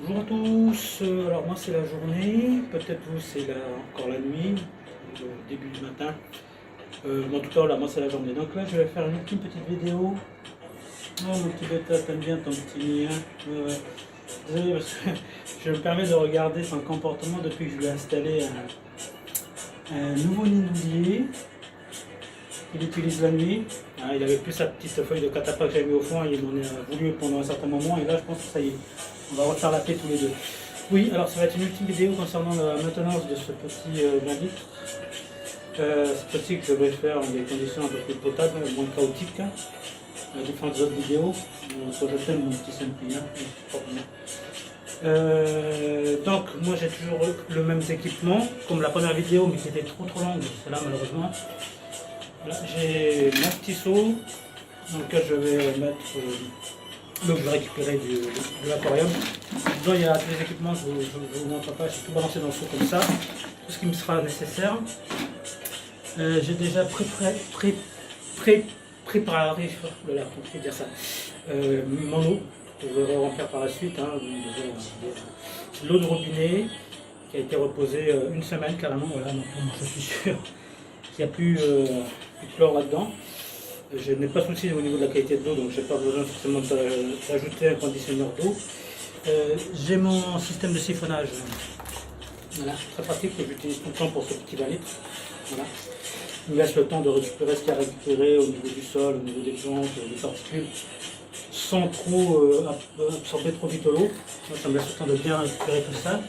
Bonjour à tous, alors moi c'est la journée, peut-être vous c'est encore la nuit, le début du matin, mais en tout cas là moi c'est la journée. Donc là je vais faire une petite vidéo. Oh mon petit bêta, t'aimes bien ton petit mien. Ouais, ouais. Désolé parce que je me permets de regarder son comportement depuis que je lui ai installé un nouveau nidouillet qu'il utilise la nuit. Ah, il avait plus sa petite feuille de catappa que j'avais mis au fond, il m'en a voulu pendant un certain moment et là je pense que ça y est. On va refaire la paix tous les deux. Oui, alors ça va être une ultime vidéo concernant la maintenance de ce petit 20 litres. C'est petit que je vais faire dans des conditions un peu plus potables, moins chaotiques. Différentes autres vidéos. Soit je fais mon petit Saint-Pierre. Donc moi j'ai toujours le même équipement, comme la première vidéo, mais qui était trop longue, celle-là malheureusement. Là j'ai mon petit seau dans lequel je vais mettre l'eau que je vais récupérer de l'aquarium. Dedans il y a tous les équipements, je ne vous montre pas, j'ai tout balancé dans le seau comme ça, tout ce qui me sera nécessaire. J'ai déjà préparé, voilà, je vais dire ça, mon eau, que je vais remplir par la suite. Hein, c'est l'eau de robinet qui a été reposée une semaine carrément, voilà, donc je suis sûr qu'il n'y a plus de chlore là-dedans. Je n'ai pas de souci au niveau de la qualité de l'eau, donc je n'ai pas besoin forcément d'ajouter un conditionneur d'eau. J'ai mon système de siphonnage, voilà, très pratique que j'utilise tout le temps pour ce petit 20 litres. Voilà. Il me laisse le temps de récupérer ce qu'il y a à récupérer au niveau du sol, au niveau des plantes, des particules, sans trop absorber trop vite l'eau. Ça me laisse le temps de bien récupérer tout ça.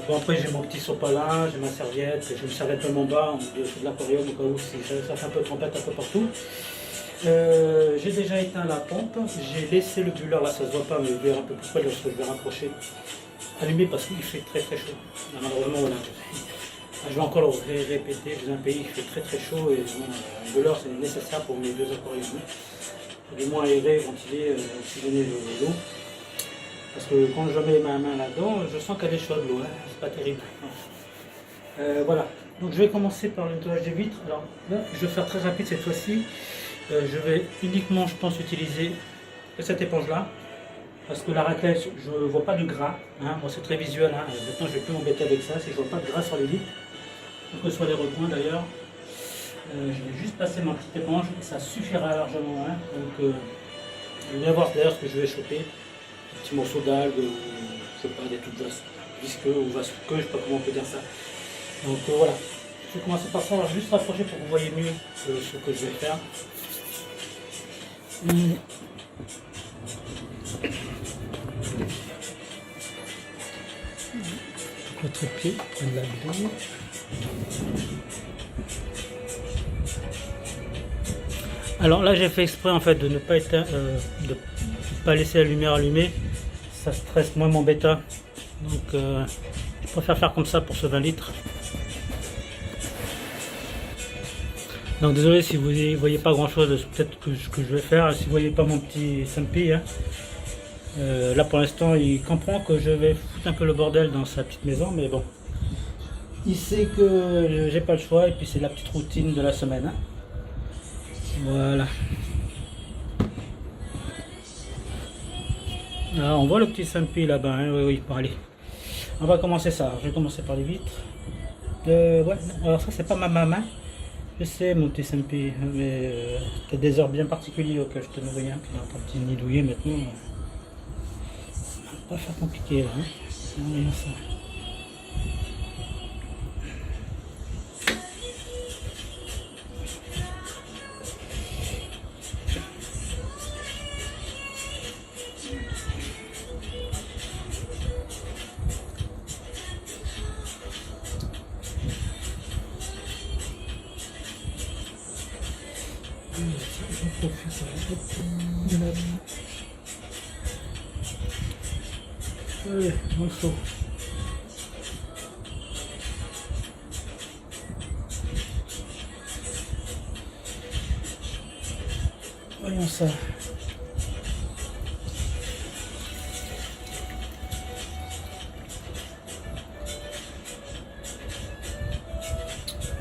Bon, après j'ai mon petit sopalin, j'ai ma serviette, j'ai une serviette même en bas de l'aquarium au cas où si ça fait un peu trompette un peu partout. J'ai déjà éteint la pompe, j'ai laissé le bulleur, là ça se voit pas mais je vais un peu plus près lorsque je vais rapprocher, allumé parce qu'il fait très chaud. Là, malheureusement voilà, je vais encore le répéter, dans un pays qui fait très chaud et bon, le bulleur c'est nécessaire pour mes deux aquariums. Pour les moins aérés, ventiler, oxygéner l'eau. Parce que quand je mets ma main là-dedans, je sens qu'elle est chaude l'eau, hein. C'est pas terrible. Voilà, donc je vais commencer par le nettoyage des vitres. Alors là, je vais faire très rapide cette fois-ci. Je vais uniquement, je pense, utiliser cette éponge-là. Parce que la raclette, je ne vois pas de gras. Hein. Moi, c'est très visuel. Hein. Maintenant, je ne vais plus m'embêter avec ça. Si je ne vois pas de gras sur les vitres, quels que soient les recoins d'ailleurs, je vais juste passer ma petite éponge et ça suffira largement. Hein. Donc, je vais voir d'ailleurs ce que je vais choper. Petits morceaux d'algues, je sais pas, des trucs visqueux ou vasqueux, je sais pas comment on peut dire ça. Donc voilà, je vais commencer par ça, alors juste rapprocher pour que vous voyez mieux ce que je vais faire. Votre pied, prendre la bouille. Alors là j'ai fait exprès en fait de ne pas éteindre, de pas laisser la lumière allumée, ça stresse moins mon bêta, donc je préfère faire comme ça pour ce 20 litres. Donc désolé si vous ne voyez pas grand chose de peut-être que je vais faire, si vous voyez pas mon petit Sampi, hein. Là pour l'instant il comprend que je vais foutre un peu le bordel dans sa petite maison, mais bon, il sait que j'ai pas le choix et puis c'est la petite routine de la semaine, hein. Voilà. Alors, on voit le petit Sampi là-bas, hein. Oui, bon allez. On va commencer ça. Je vais commencer par les vitres. Ouais, alors ça c'est pas ma main. Je sais mon petit Sampi, mais t'as des heures bien particulières auxquelles je te nourris, hein. Puis dans ton petit nidouillet maintenant. On va pas faire compliqué là, hein. Rien ça. J'en profite de la... Allez, morceau. Voyons ça.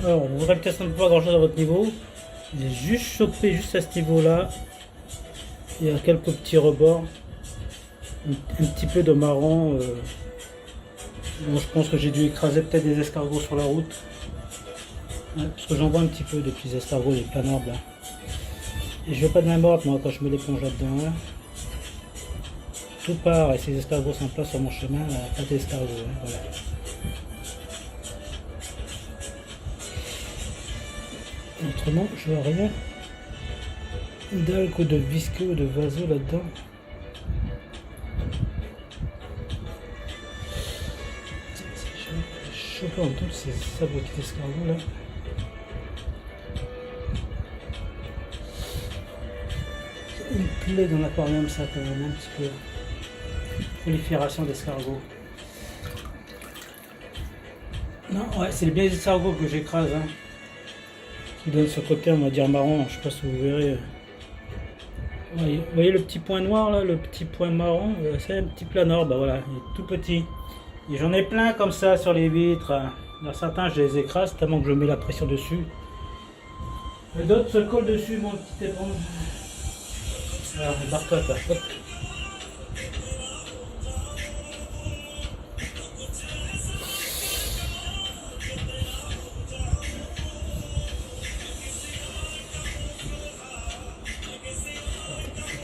Alors, vous verrez peut-être pas grand chose à votre niveau. J'ai juste chopé juste à ce niveau là. Il y a quelques petits rebords. un petit peu de marron. Bon, je pense que j'ai dû écraser peut-être des escargots sur la route. Ouais, parce que j'en vois un petit peu de petits escargots, des planarbes là. Et je vais pas de même ordre moi quand je mets les plonges là-dedans. Là. Tout part et ces escargots sont pas sur mon chemin, là, pas d'escargots. Hein, voilà. Autrement, je vois rien d'algue ou de visqueux ou de vaseau là-dedans. Je chope en tout ces sabots d'escargots là. Une plaie dans l'aquarium, ça quand même un petit peu. Prolifération d'escargots. Non, ouais, c'est bien les escargots que j'écrase. Hein. Qui donne ce côté, on va dire marron, je sais pas si vous verrez. Vous voyez le petit point noir là, le petit point marron, c'est un petit planeur, bah voilà, il est tout petit. Et j'en ai plein comme ça sur les vitres. Dans certains, je les écrase tellement que je mets la pression dessus. Et d'autres se collent dessus, mon petit éponge. Alors, barre-toi, hop.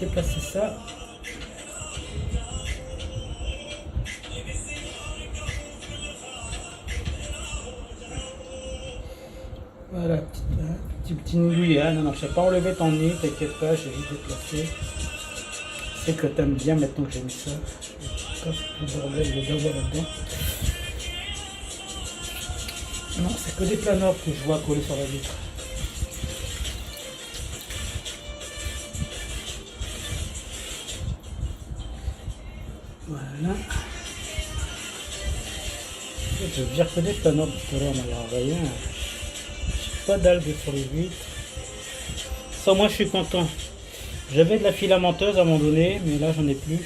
Déplacer ça. Voilà, petite nouille. Hein. Non, je ne sais pas enlever ton nid, t'inquiète pas, j'ai vite déplacé. C'est que t'aimes bien maintenant que j'ai mis ça. Hop, le bordel, je vais d'avoir là-dedans. Non, c'est que des planeurs que je vois coller sur la vitre. Voilà. Je vire que des planeurs tout à l'heure, on m'a envoyé. Pas d'algues sur les vitres. Ça, moi, je suis content. J'avais de la filamenteuse à un moment donné, mais là, j'en ai plus.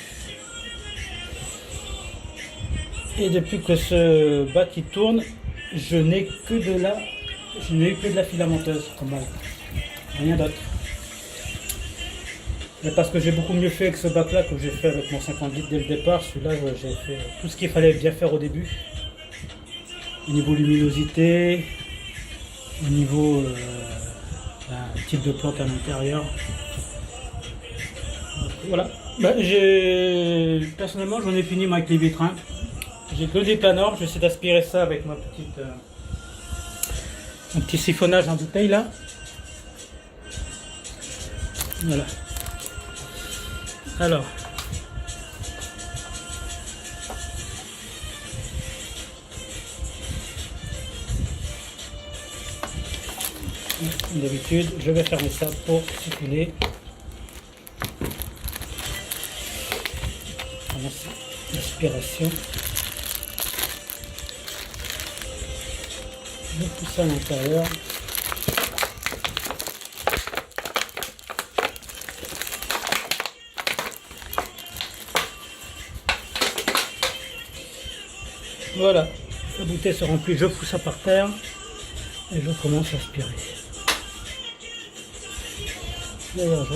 Et depuis que ce bac qui tourne, je n'ai que de la, je n'ai eu que de la filamenteuse comme algue. Rien d'autre. Mais parce que j'ai beaucoup mieux fait avec ce bac là que j'ai fait avec mon 50 litres dès le départ. Celui-là, j'ai fait tout ce qu'il fallait bien faire au début. Au niveau luminosité, au niveau type de plante à l'intérieur. Voilà. Bah, personnellement, j'en ai fini moi, avec les vitres. Hein. J'ai que des planeurs. Je vais essayer d'aspirer ça avec ma petite, mon petit siphonnage en bouteille là. Voilà. Alors. Comme d'habitude, je vais fermer ça pour circuler. L'aspiration. Je pousse ça à l'intérieur. Voilà, la bouteille se remplit, je fous ça par terre et je commence à aspirer. D'ailleurs,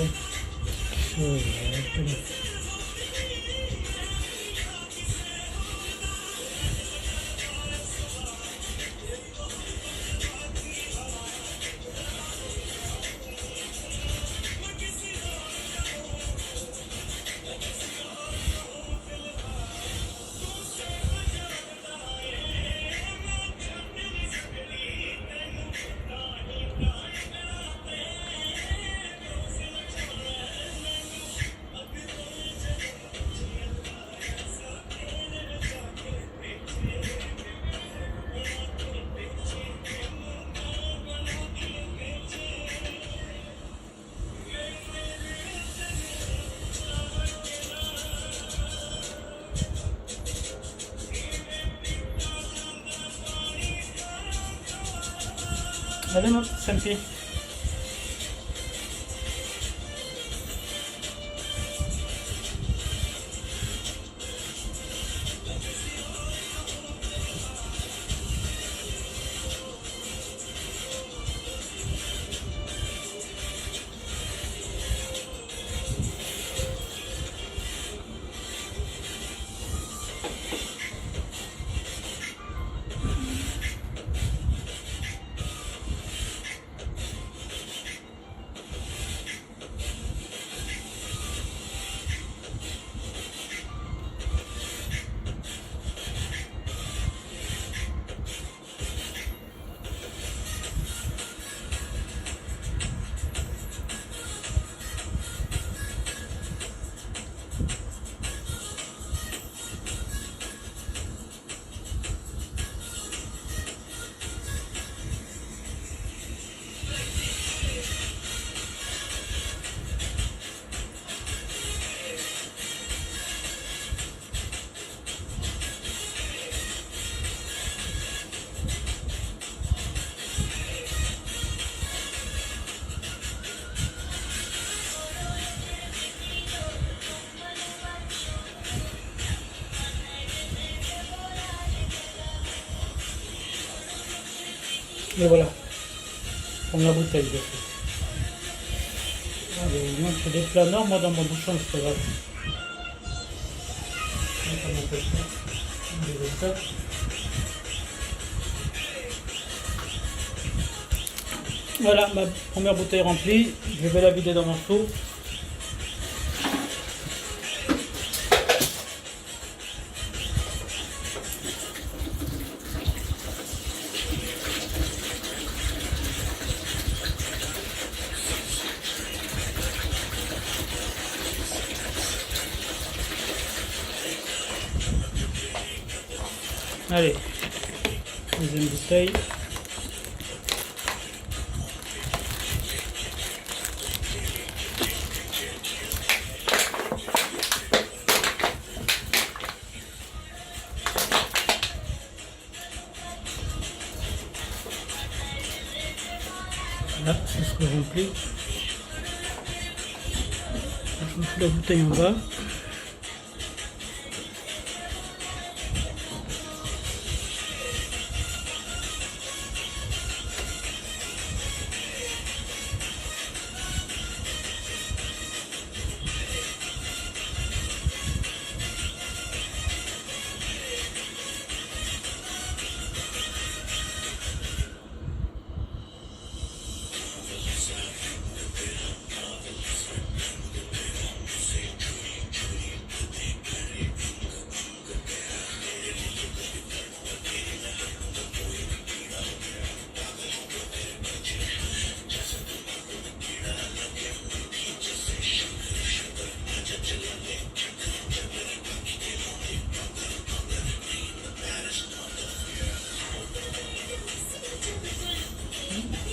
allez, mon petit Sampi. Et voilà, première bouteille de fait. Allez, donc c'est des plats nord, moi dans mon bouchon c'est pas grave. Voilà, ma première bouteille remplie, je vais la vider dans mon seau. Allez, deuxième bouteille. Là, c'est ce que je remplis. Je mets la bouteille en bas.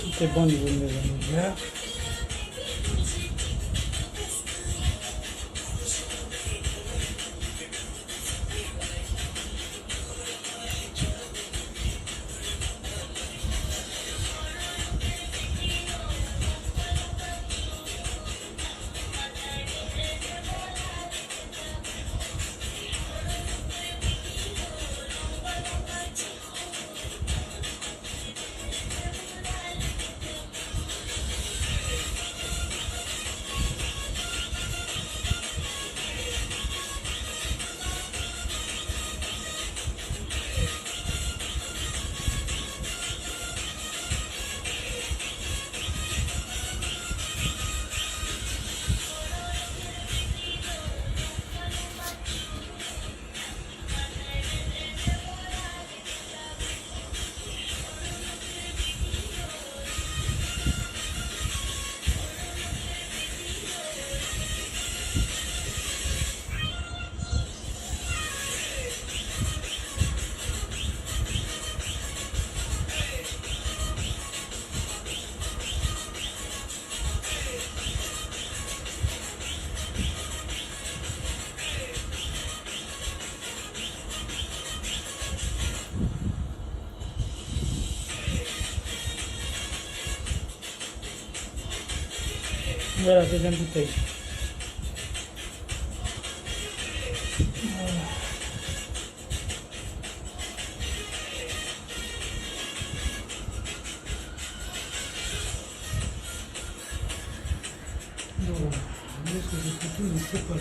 Tout est bon au niveau de mes amidères. Voilà, deuxième bouteille. Voilà. Voilà. Est-ce que j'ai fait tout, mais c'est pas là.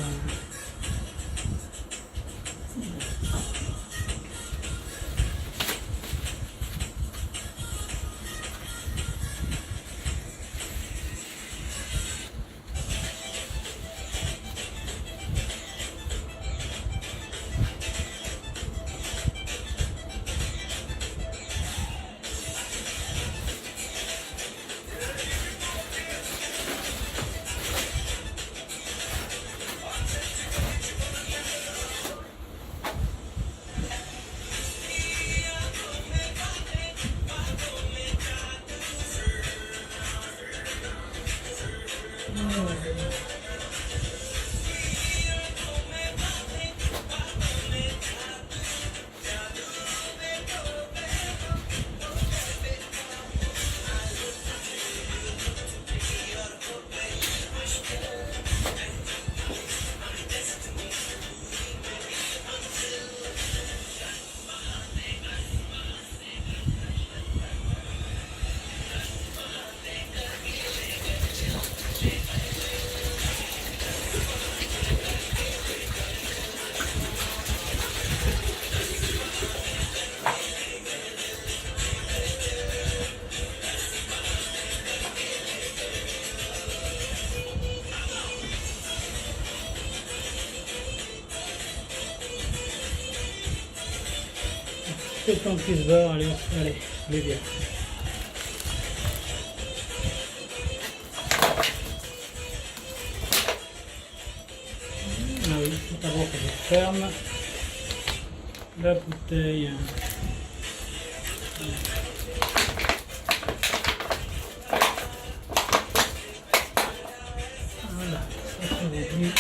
Quelqu'un qui se barre, allez, allez, les viens. Ah oui, il faut d'abord que je ferme la bouteille. Voilà, ça c'est réduit.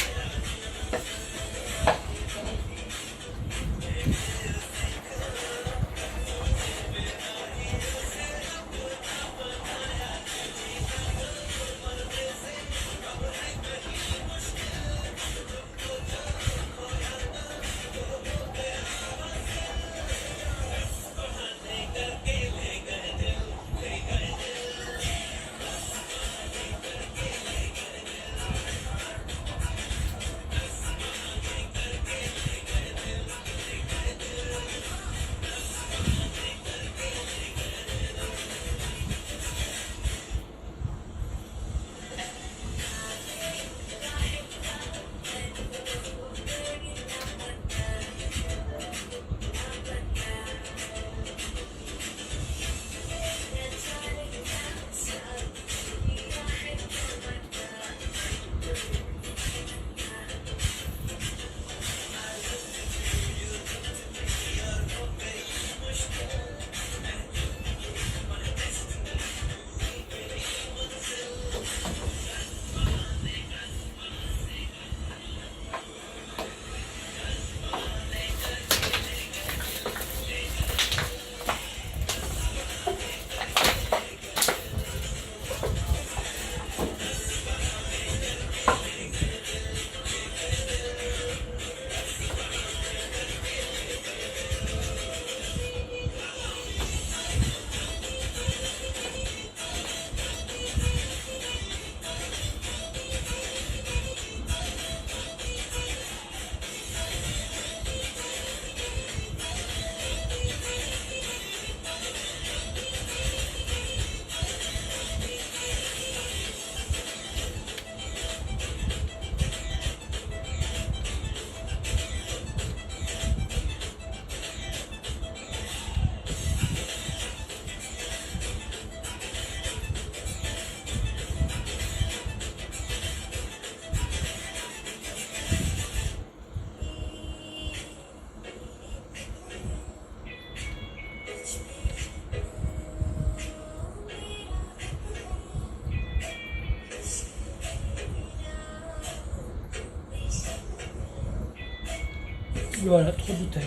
Voilà, 3 bouteilles.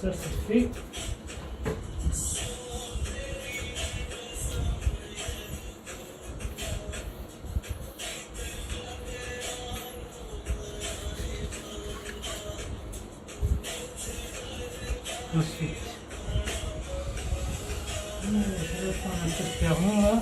Ça c'est fait. Ensuite, je vais prendre un peu de ferron là.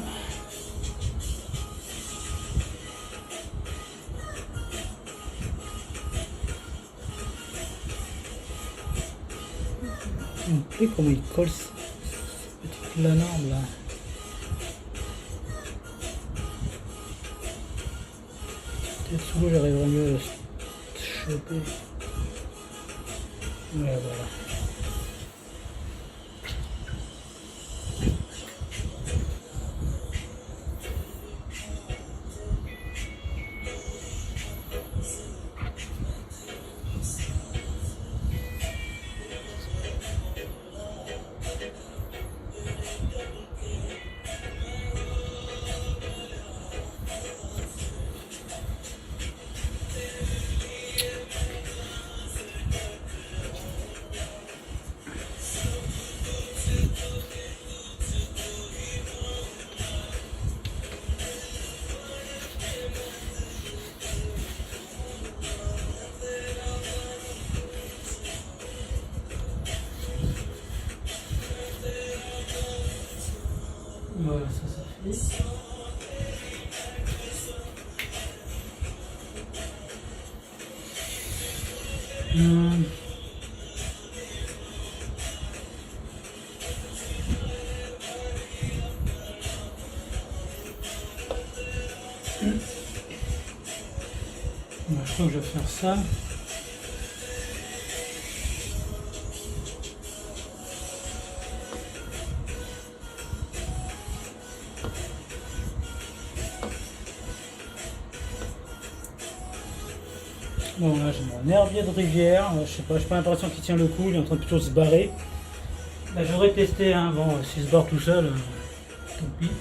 Vous voyez comment il colle ce petit planard là. Peut-être sous l'eau j'arriverai mieux à le choper. Ouais, voilà. Voilà, ça fait. Je crois que je vais faire ça. Bon, là j'ai mon herbier de rivière. Je sais pas, j'ai pas l'impression qu'il tient le coup, il est en train de plutôt se barrer. Là j'aurais testé, hein. Bon, s'il se barre tout seul, tant pis.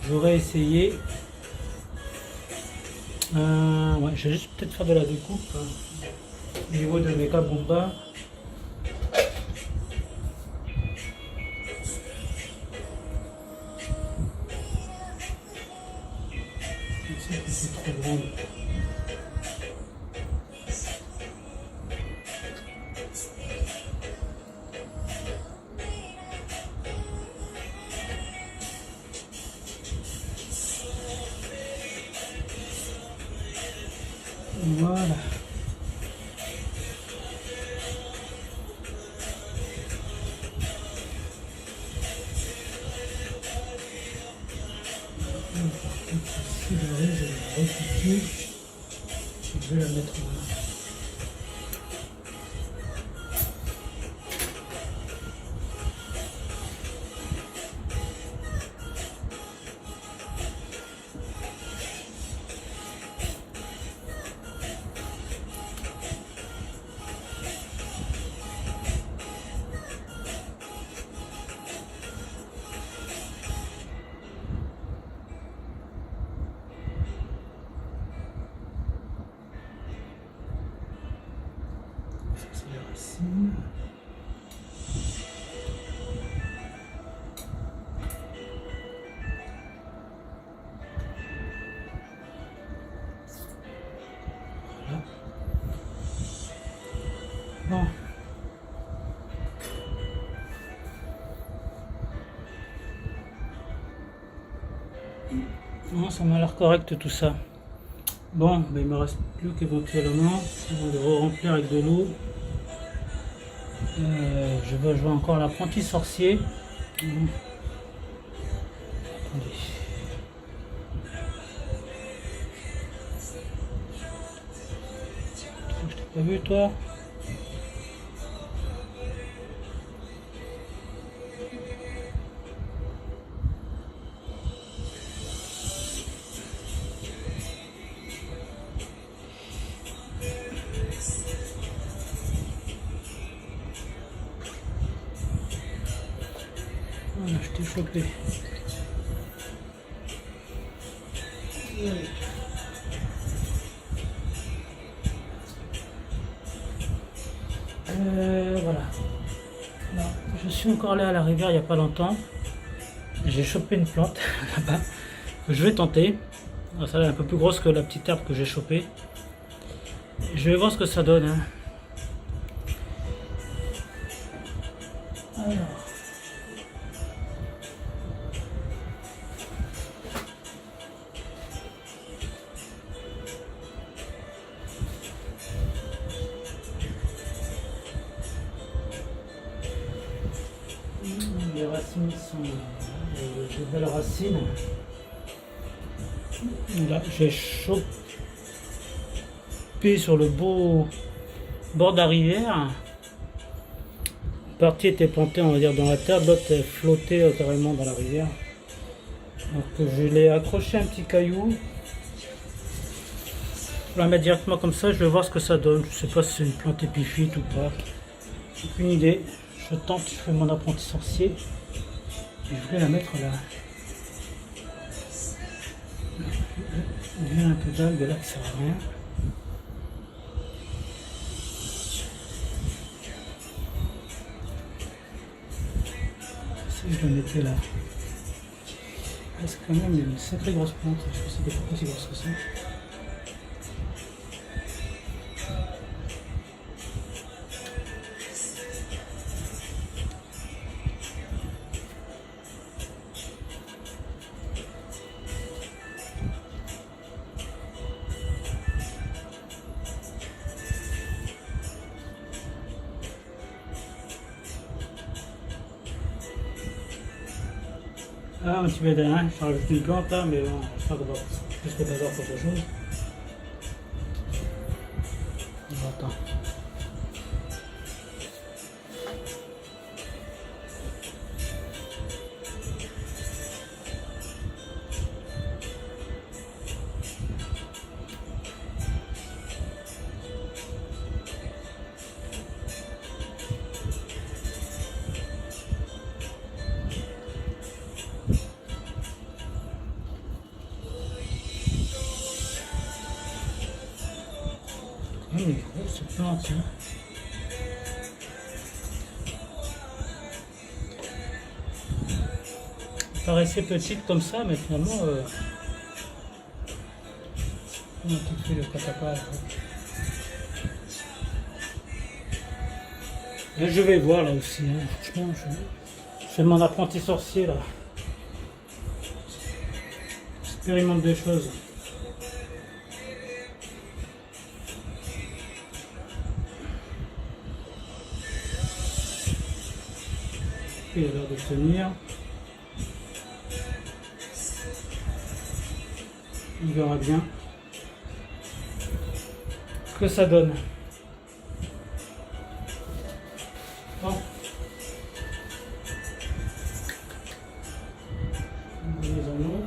J'aurais essayé. Ouais, je vais juste peut-être faire de la découpe au niveau de mes kabumba. C'est trop grand. Voilà. Ici, le riz, je vais la repiquer. Je vais la mettre là. C'est la racine. Voilà. Bon. Non, ça m'a l'air correct tout ça. Bon, ben, il me reste plus qu'éventuellement de remplir avec de l'eau. Je vais jouer encore l'apprenti sorcier. Attendez. Je t'ai pas vu toi. Voilà, je t'ai chopé. Voilà. Alors, je suis encore allé à la rivière il n'y a pas longtemps. J'ai chopé une plante là-bas. Je vais tenter. Alors, ça est un peu plus grosse que la petite herbe que j'ai chopée. Je vais voir ce que ça donne. Hein. Alors. Les racines sont de belles racines. Là, j'ai chopé sur le beau bord de la rivière. Une partie était plantée, on va dire, dans la terre, l'autre est flottée carrément dans la rivière. Donc je l'ai accroché à un petit caillou. Je vais la mettre directement comme ça, je vais voir ce que ça donne. Je sais pas si c'est une plante épiphyte ou pas. J'ai aucune idée. Je tente, je fais mon apprenti sorcier. Et je voulais la mettre là. Il y a un peu d'algues là qui sert à rien. Si je le mettais là. C'est quand même une sacrée grosse plante. Je pense que c'est pas aussi grosse que ça. Ah, un petit peu d'air, je rajoute une plante là, mais bon, je crois qu'on va plus que d'abord pour quelque chose. Attends. Oh, mais gros, cette plante, hein. Elle paraissait petite comme ça, mais finalement, on a tout fait le catapult. Et je vais voir là aussi, hein. Franchement, je fais mon apprenti sorcier là. J'expérimente des choses. Il a l'air de tenir. On verra bien ce que ça donne. Bon. Les anneaux.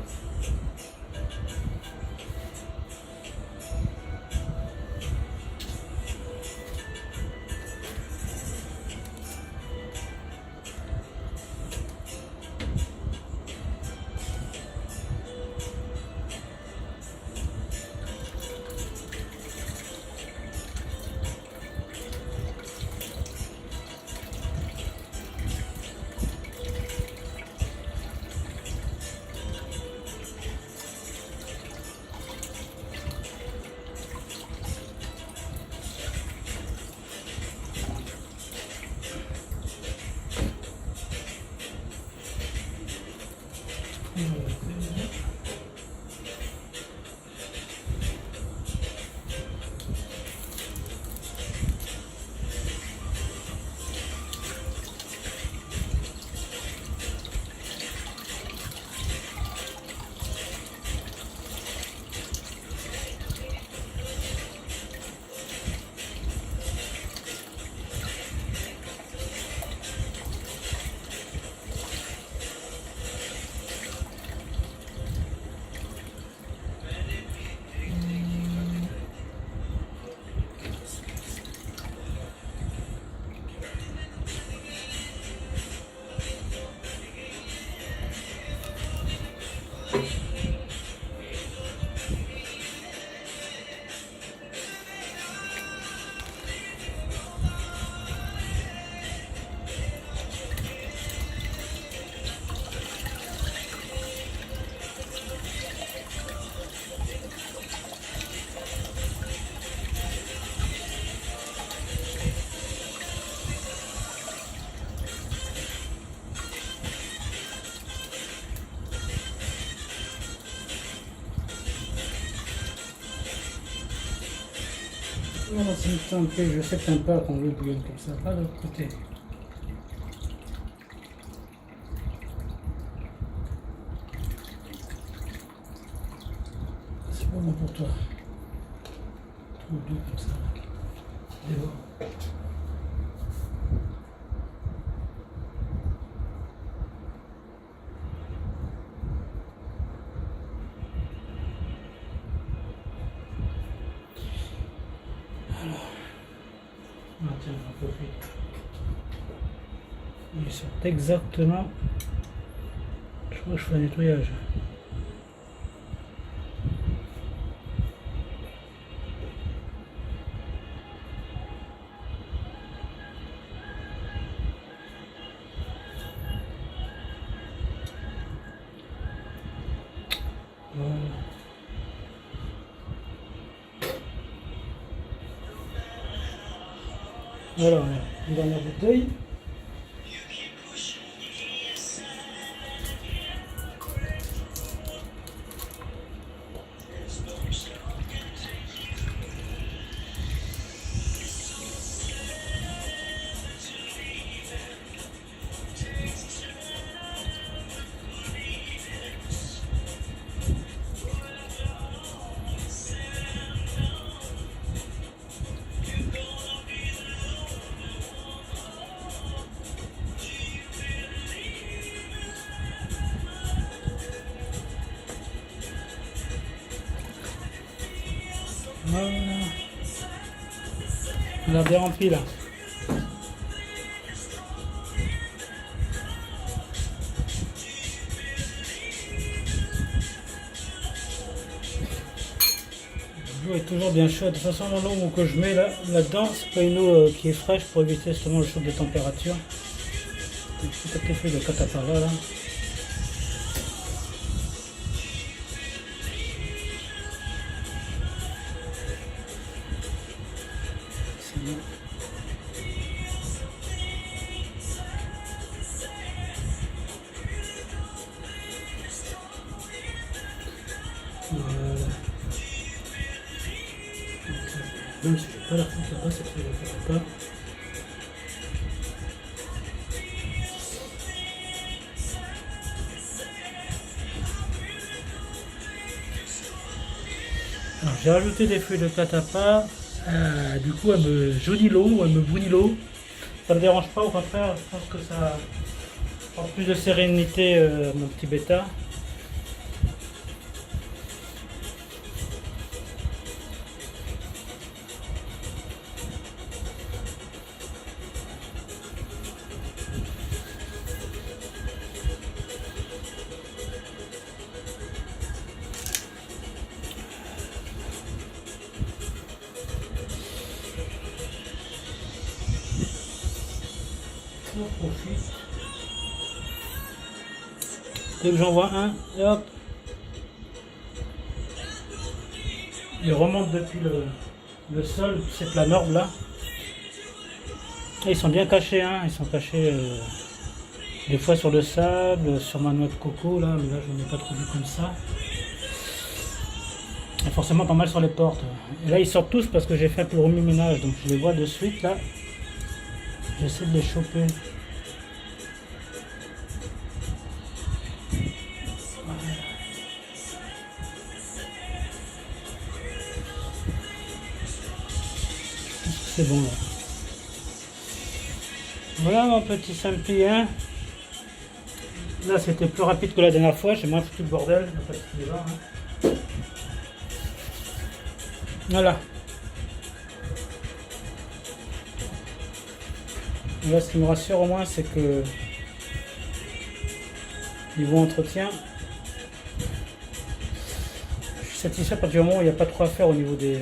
Non, je sais que t'aimes pas qu'on le bouillonne comme ça, pas de l'autre côté. C'est pas bon pour toi. Trop doux comme ça. Dévore. Ah, tiens, un peu plus. Ils sont exactement. Je crois que je fais un nettoyage. Voilà. Alors, une dernière bouteille. Voilà. On a bien rempli là. L'eau est toujours bien chaude. De toute façon, l'eau que je mets là-dedans, c'est pas une eau qui est fraîche pour éviter justement le choc des températures. Tout à fait de catapara là. C'est bon. Voilà. Même si je n'ai pas la fonte là-bas, cette feuille ne pas. Alors j'ai rajouté des feuilles de catapa, du coup elle me jaunit l'eau, ou elle me brunit l'eau. Ça ne me dérange pas, au contraire, je pense que ça apporte plus de sérénité à mon petit bêta. On profite. Dès que j'en vois un, et hop, il remonte depuis le sol, ces planorbes là. Et ils sont bien cachés, hein. Ils sont cachés des fois sur le sable, sur ma noix de coco là, mais là je n'en ai pas trop vu comme ça. Et forcément pas mal sur les portes. Et là ils sortent tous parce que j'ai fait un peu le remue-ménage, donc je les vois de suite là. J'essaie de les choper. C'est bon là. Voilà mon petit Sampi, hein. Là c'était plus rapide que la dernière fois, j'ai moins foutu le bordel. Hein. Voilà. Là ce qui me rassure au moins c'est que niveau entretien, je suis satisfait à partir du moment où il n'y a pas trop à faire au niveau des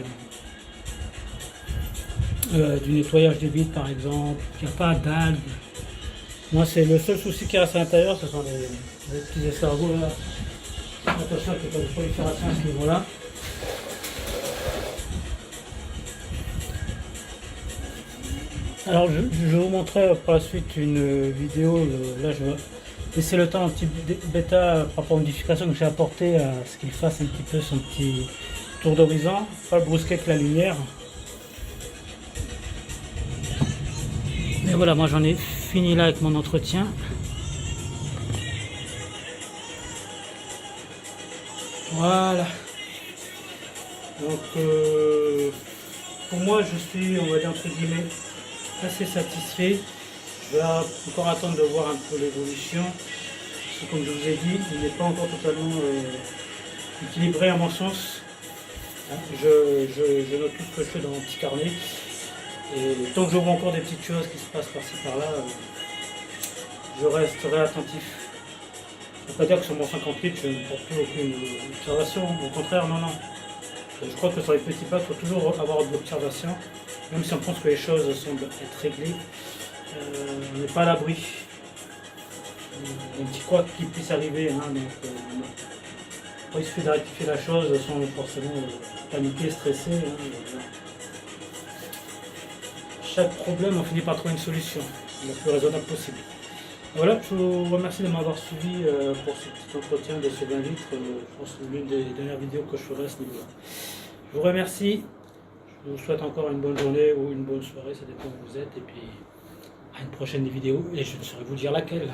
du nettoyage des vides par exemple, il n'y a pas d'algues. Moi c'est le seul souci qui reste à l'intérieur, ce sont les petits escargots là. Attention qu'il n'y ait pas de prolifération à ce niveau là. Alors je vais vous montrer par la suite une vidéo, là je vais laisser le temps un petit bêta par rapport aux modifications que j'ai apporté à ce qu'il fasse un petit peu son petit tour d'horizon, pas le brusquer avec la lumière. Et voilà, moi j'en ai fini là avec mon entretien. Voilà. Donc pour moi je suis, on va dire entre guillemets, assez satisfait. Je vais encore attendre de voir un peu l'évolution. Comme je vous ai dit, il n'est pas encore totalement équilibré à mon sens. Je note tout ce que je fais dans mon petit carnet. Et tant que je vois encore des petites choses qui se passent par-ci par-là, je resterai attentif. Ça ne veut pas dire que sur mon 58 je ne porte plus aucune observation. Au contraire, non, non. Je crois que sur les petits pas, il faut toujours avoir de l'observation. Même si on pense que les choses semblent être réglées, on n'est pas à l'abri. Un petit quoi qui puisse arriver. Hein, il suffit de rectifier la chose sans forcément paniquer, stresser. Hein, chaque problème, on finit par trouver une solution la plus raisonnable possible. Voilà, je vous remercie de m'avoir suivi pour ce petit entretien de ce 20 litres. Je pense que c'est l'une des dernières vidéos que je ferai à ce niveau-là. Je vous remercie. Je vous souhaite encore une bonne journée ou une bonne soirée, ça dépend où vous êtes. Et puis à une prochaine vidéo et je ne saurais vous dire laquelle.